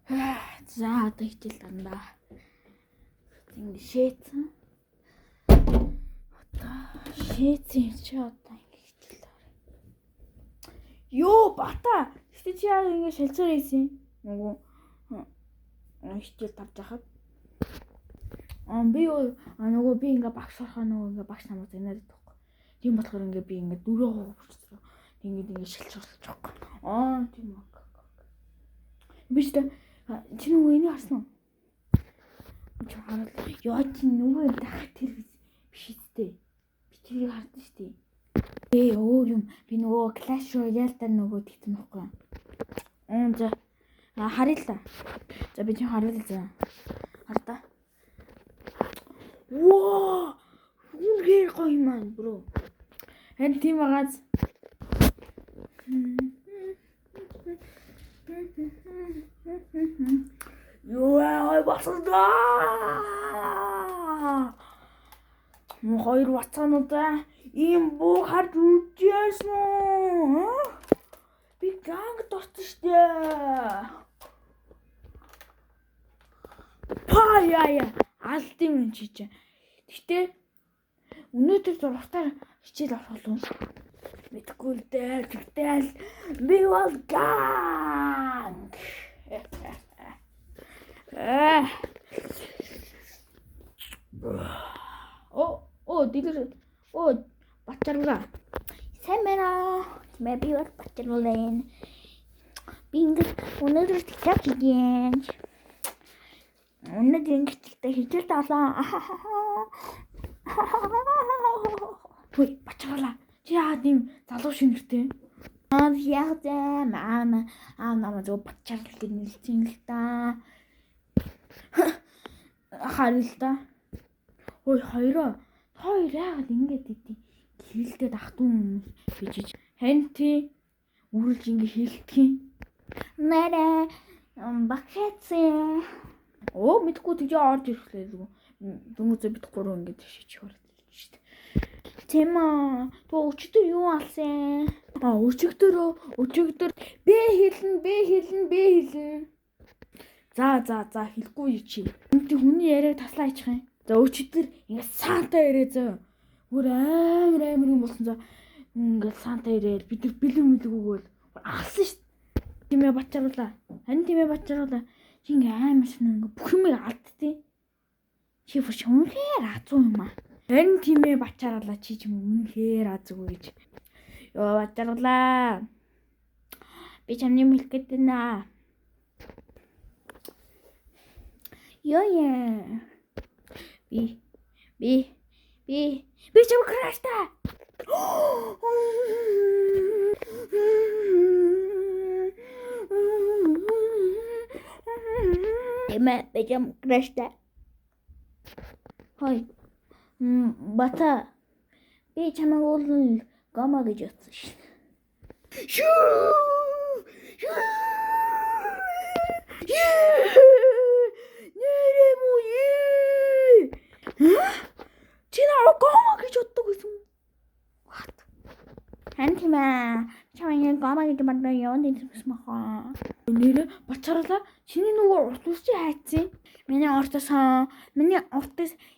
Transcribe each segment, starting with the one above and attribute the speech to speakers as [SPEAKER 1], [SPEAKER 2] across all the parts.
[SPEAKER 1] За одоо хичээл дандаа. Ингэ шээцэн. Одоо шээцэн чи одоо ингэ хичээл даа. Йоо бата. Чи яг ингэ шалцаар ийсэн. Нөгөө хичээл тавьж хахад. Нөгөө би ингээ багш орохоо нөгөө ингээ багш намайг зэнээд байхгүй. Тийм болохоор ингээ би ингээ дөрөв хөвчсөн. Ингээ шалцуулж байгаа. Тийм үү. Биш та чи нөгөө энийг харсан уу? Чи хараад яа чи нөгөө дахь тэр биш үстэй. Би тэрийг харсан шүү дээ. Өөр юм. Би нөгөө Clash Royale дээр нөгөө тэгсэн байхгүй. За харъя л та. За би чи харъя л за. Хар та. Воо! Үнээр гоё маань бро. Хэн тийм байгаас. Ёо басна. Хоёр вацаануудаа ийм бүх харж үзсэн үү? Би ганг дорсон штэ. Яа. Алдсан юм чи чинь. Гэтэ өнөөдөр зургатаар хичээл авах болов мэдгүй л дээ. Тэгтэл би бол ганг. Дилэр бачаруулаа. Сайн байна. Би бол бачаруулаа. Би ингээд өнөөдөр тэгтээ хийгэн. Өнөөдөр ингээд хичээл таалаа. Хөөе бачаруулаа. Чи яа тийм залуу шинэртэй? Яг зэ мама зөв бачаарлыг нэлцэн л та. Харил та. Ой хоёроо яагаад ингэж идэв? Хилдээд ахтун бижиж. Хэнти үргэлж ингэ хилдэг юм. Мэрэ багцээ. Мэдгүй тэгж орж ирэхлээ зүг. Дөнгөж бид гурав ингэ шиж хурд шүү дээ. Тэма то өчигдөр юу алсан? Өчигдөр бэ хэлнэ. За хэлэхгүй чи. Энд хүний яриаг таслаа хийчих юм. За өчигдөр ингэ санта ирээ зөө. Өөр амар юм болсон за. Ингээд санта ирээд бид нар бэлэн өгөөл алсан шүү дээ. Тимээ бачааруулаа. Чи ингэ амар шинэ ингэ бүх юм алдтыг. Чи бүр үнэхээр азуу юм аа. Харин тимээ бачааруулаа чи ч үнэхээр азгүй гэж. Йоо бачааруулаа. Би чамны хэлэх гээд байна. Ёо. Би чам крашта. Эме би чам крашта. Хой. Бата. Би чамаг бол гама гэж утсан шүү. Чи наа гама гэж утдаг гэсэн. What? Хантима. Чамайг гама гэж бандаа яваад ирсэн махаа. Нэрэ бачаарлаа. Чиний нөгөө урт ус чи хайцсан. Миний уртаас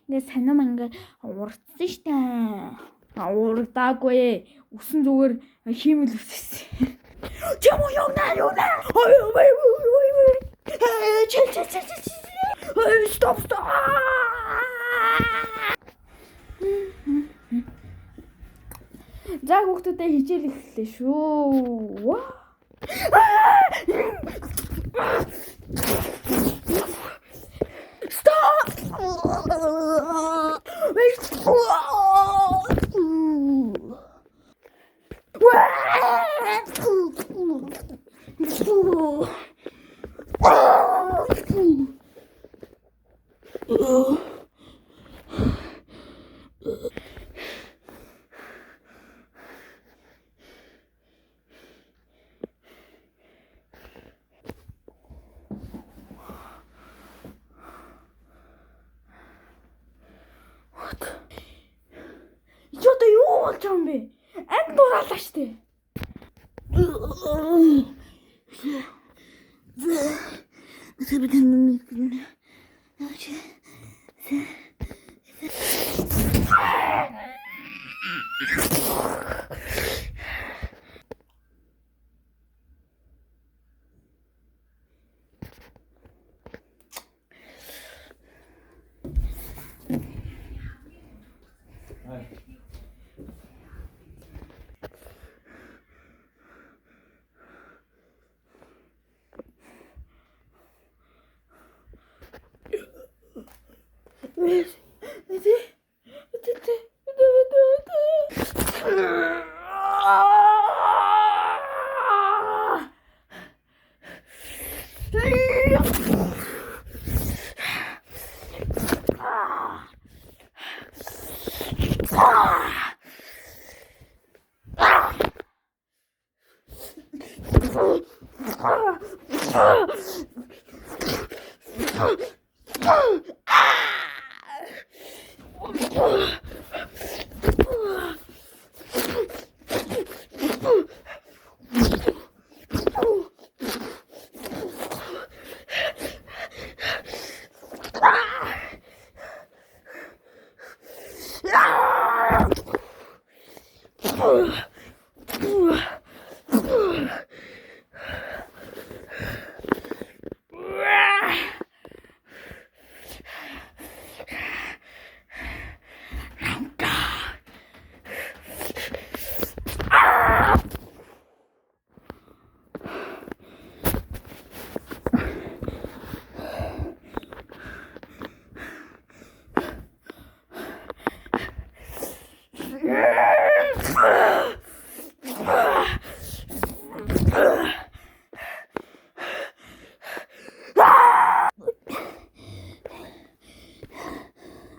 [SPEAKER 1] ингэ санам ингэ уртсан штэ. Урдаагүй. Усан зүгээр хиймэл үссэн. Чам юу наа. Ой. Стоп. За хүүхдүүдээ хичээл эхэллээ шүү. Стоп. Ичото юу болж байгаа юм бэ? Анги дураалаа штэ.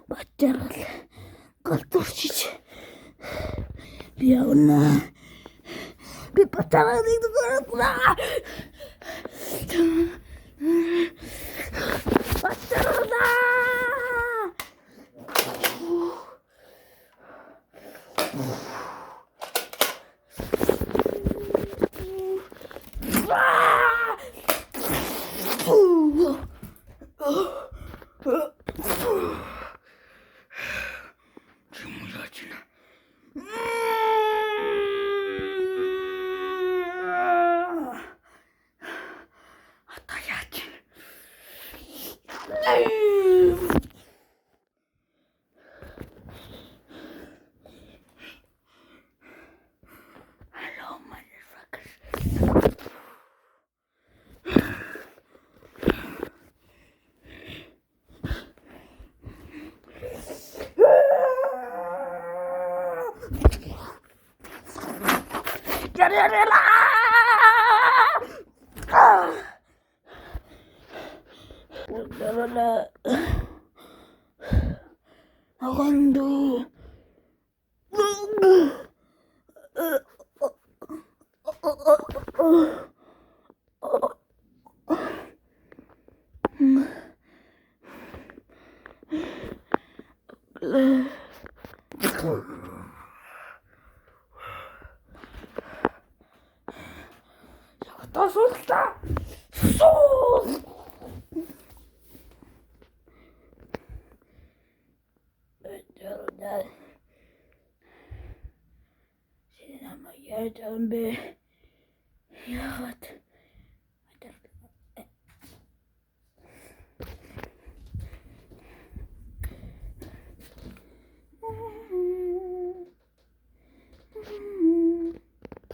[SPEAKER 1] Батаргал галзуурчиж би явна. Би батаргалыг дөрөвлөө. Батаргалаа.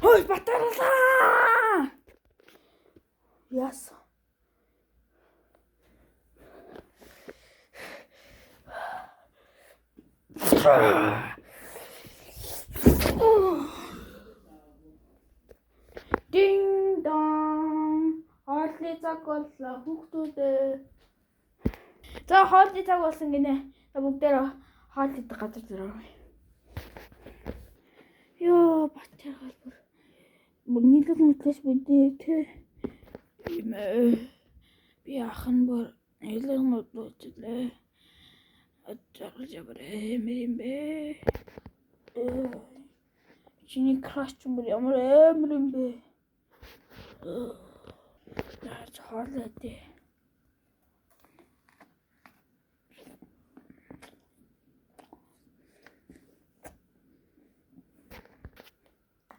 [SPEAKER 1] Ой, батарлаа. Яасан. Ding dong. Хоолны цаг боллоо хүүхдүүдээ. За хоолны цаг болсон гинэ. Та бүгдээ хоол идэх газар зэрэг. Ёо, батаргал бүр. Нийлэн хөтлөж бидний тэ. Би ахын бүр нийлэн хөтлөжлээ. Атарж явраа мэрэмбэ. Чиний краш ч бүр ямар амар юм бэ? Яаж хоолой дээ.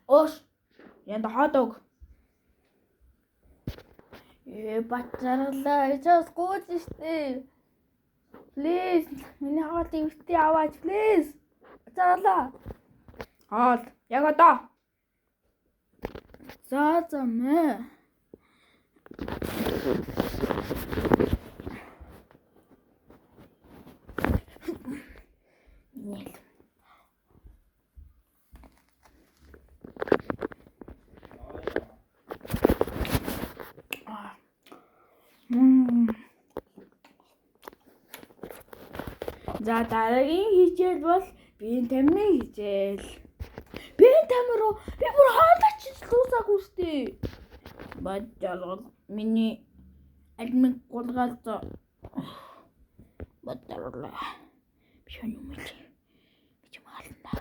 [SPEAKER 1] Өөш. Янда хаадаг. Бачаарлаа. Ичээс гооч штэ. Please. Миний хаалт ивтээ аваач please. Бачаарлаа. Хаал. Яг одоо. За мэ. Нет. За дараагийн хичээл бол биеийн тамирын хичээл. Биеийн тамир уу? Би бүр хаалгач луусаагүй штэ. Бачаал миний админ гулгаалцаа. Бачаалаа. Бишэн юм л. Бичмаална.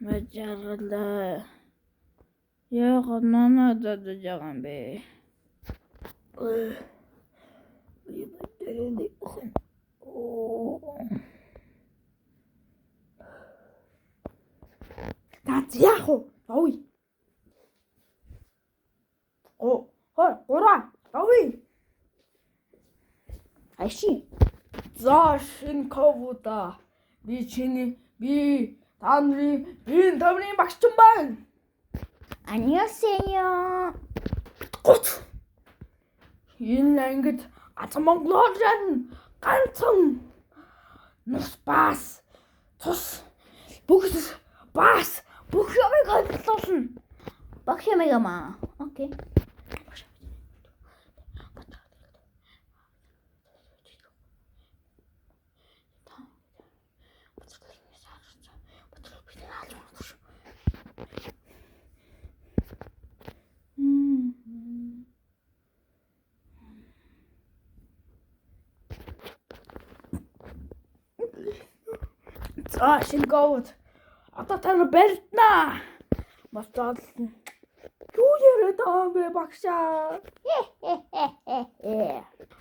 [SPEAKER 1] Бачаалаа. Яг нана дадаж байгаа юм бэ. Би бачаалаа. Яах вэ? Ой. Гураа. Ой. Айши. За шинэ ковуда. Би тааны биеийн тамирын багшчин байна. Аньясеё. Гот. Энэ ангид газар Монголын ганцхан нус бас тус бүгд бас бүх юмыг хадлуулна. Багш ямиг амаа. Окей. За шингоод одоо та нар барьднаа. Бацаал. Юу яриад байгаа юм бэ багшаа?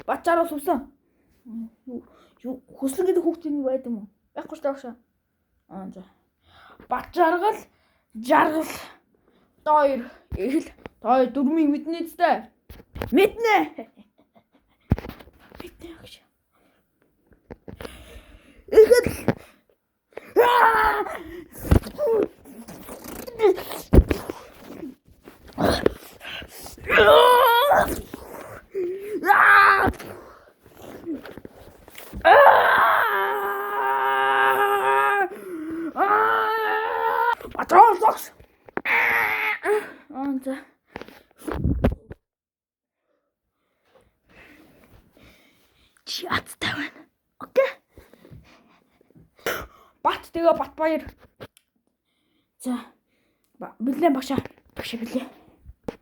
[SPEAKER 1] Бацаараа сувсан. Юу хөслөн гэдэг хүүхдийн байд юм уу? Байхгүй ч таашаа. За. Бацааргал жаргал тоор эхэл тоо дөрмийг мэднэ зү. Мэднэ. Мэднэ гэж. Эхэл Батролсокс. Он за. Чат таван. Окей. Бат тэгээ бат баяр. За. Билээ багшаа. Багш билээ.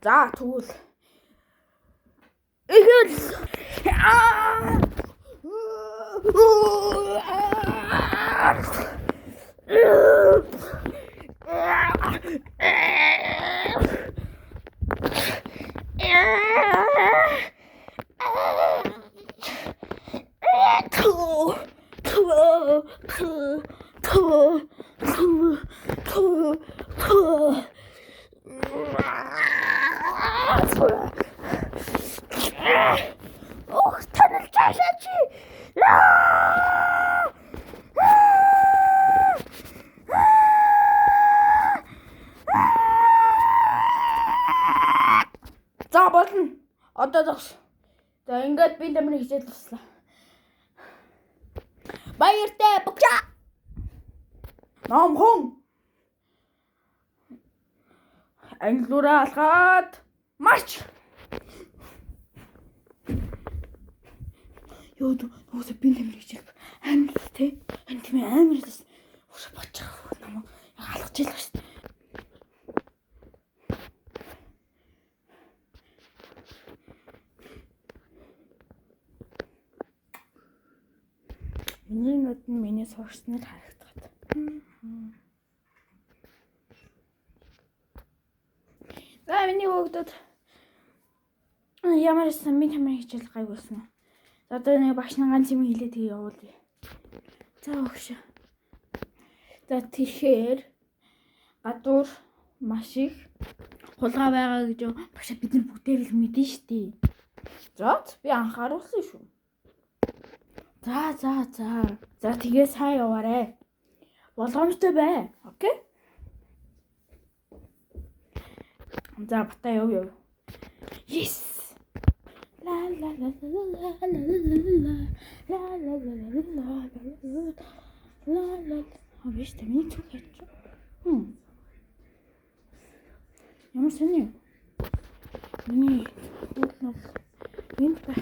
[SPEAKER 1] За тэгвэл. Эхэл. Ох, танил чашачи. За болно. Одоо зогс. За ингээд би тамирын хичээл дуслаа. Баяртай бүгчаа. Номхон. Англиураа алхаад марч. Юу дөө би тамирын хичээл амар тий. Энд тийм амар л ус бочих намайг алгаж ийлээ шүү дээ. Миний нүд нь миний сурсныг харагдаад. Миний хөгдөд ямар сан минь тамирын хичээл гайгуулсан. За одоо нэг багш нар ганц юм хэлээ тэгээ явуулъя. За багш. За тэгэхээр гадуур маш их хулгай байгаа гэж багш бид нар бүгдээр л мэдэн штий. За би анхааруулсан шүү. За тэгээ сайн яваарэ. Болгоомжтой бай. Окей? За бата яв. Yes. La la la la la la la la la la la. Авиш тэмээ зүгэж. Ямар сони. Миний энд байх.